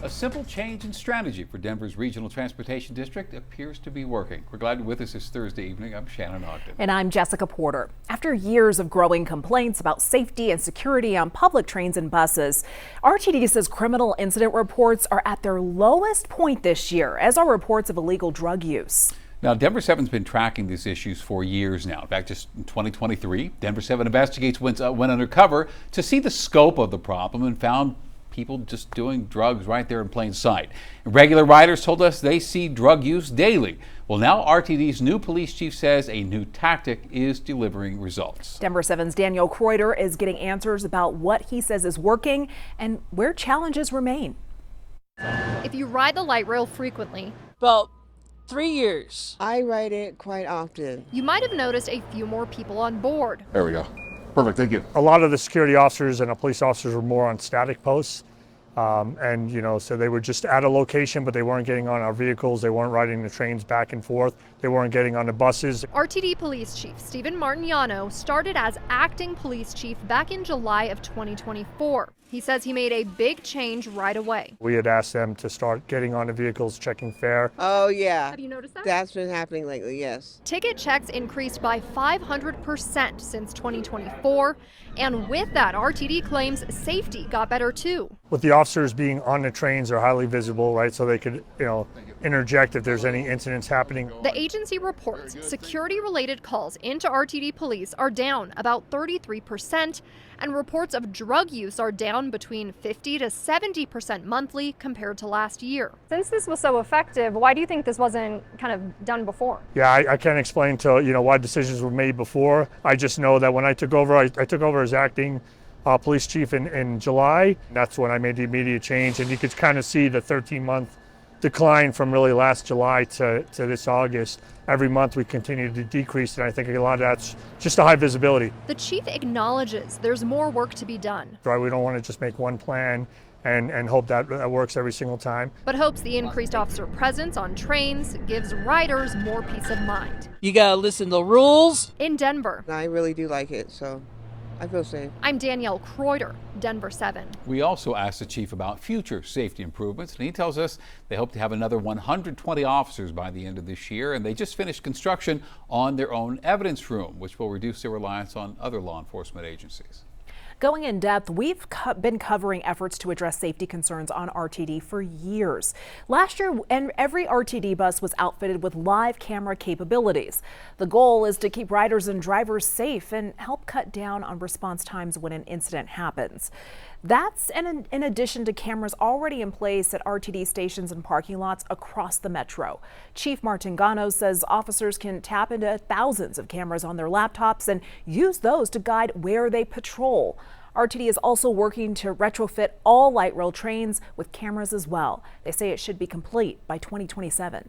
A simple change in strategy for Denver's Regional Transportation District appears to be working. We're glad you're with us this Thursday evening. I'm Shannon Ogden. And I'm Jessica Porter. After years of growing complaints about safety and security on public trains and buses, RTD says criminal incident reports are at their lowest point this year, as are reports of illegal drug use. Now, Denver 7's been tracking these issues for years now. In fact, just in 2023, Denver 7 Investigates went undercover to see the scope of the problem and found people just doing drugs right there in plain sight. Regular riders told us they see drug use daily. Well, now RTD's new police chief says a new tactic is delivering results. Denver 7's Daniel Kreuter is getting answers about what he says is working and where challenges remain. If you ride the light rail frequently, about 3 years. I ride it quite often. You might have noticed a few more people on board. There we go. Perfect, thank you. A lot of the security officers and the police officers were more on static posts. So they were just at a location, but they weren't getting on our vehicles. They weren't riding the trains back and forth. They weren't getting on the buses. RTD Police Chief Stephen Martignano started as acting police chief back in July of 2024. He says he made a big change right away. We had asked them to start getting on the vehicles, checking fare. Oh, yeah. Have you noticed that? That's been happening lately, yes. Ticket checks increased by 500% since 2024. And with that, RTD claims safety got better too. With the officers being on the trains, they're highly visible, right? So they could, interject if there's any incidents happening. The agency reports security-related calls into RTD police are down about 33%, and reports of drug use are down between 50 to 70% monthly compared to last year. Since this was so effective, why do you think this wasn't kind of done before? Yeah, I can't explain why decisions were made before. I just know that when I took over, I took over as acting police chief in July. That's when I made the immediate change, and you could kind of see the 13-month decline from really last July to this August. Every month we continue to decrease, and I think a lot of that's just a high visibility. The chief acknowledges there's more work to be done. Right, we don't want to just make one plan and hope that works every single time. But hopes the increased officer presence on trains gives riders more peace of mind. You gotta listen to rules. In Denver, I really do like it, so I feel safe. I'm Danielle Kreuter, Denver 7. We also asked the chief about future safety improvements, and he tells us they hope to have another 120 officers by the end of this year, and they just finished construction on their own evidence room, which will reduce their reliance on other law enforcement agencies. Going in depth, we've been covering efforts to address safety concerns on RTD for years. Last year, every RTD bus was outfitted with live camera capabilities. The goal is to keep riders and drivers safe and help cut down on response times when an incident happens. That's in addition to cameras already in place at RTD stations and parking lots across the metro. Chief Martignano says officers can tap into thousands of cameras on their laptops and use those to guide where they patrol. RTD is also working to retrofit all light rail trains with cameras as well. They say it should be complete by 2027.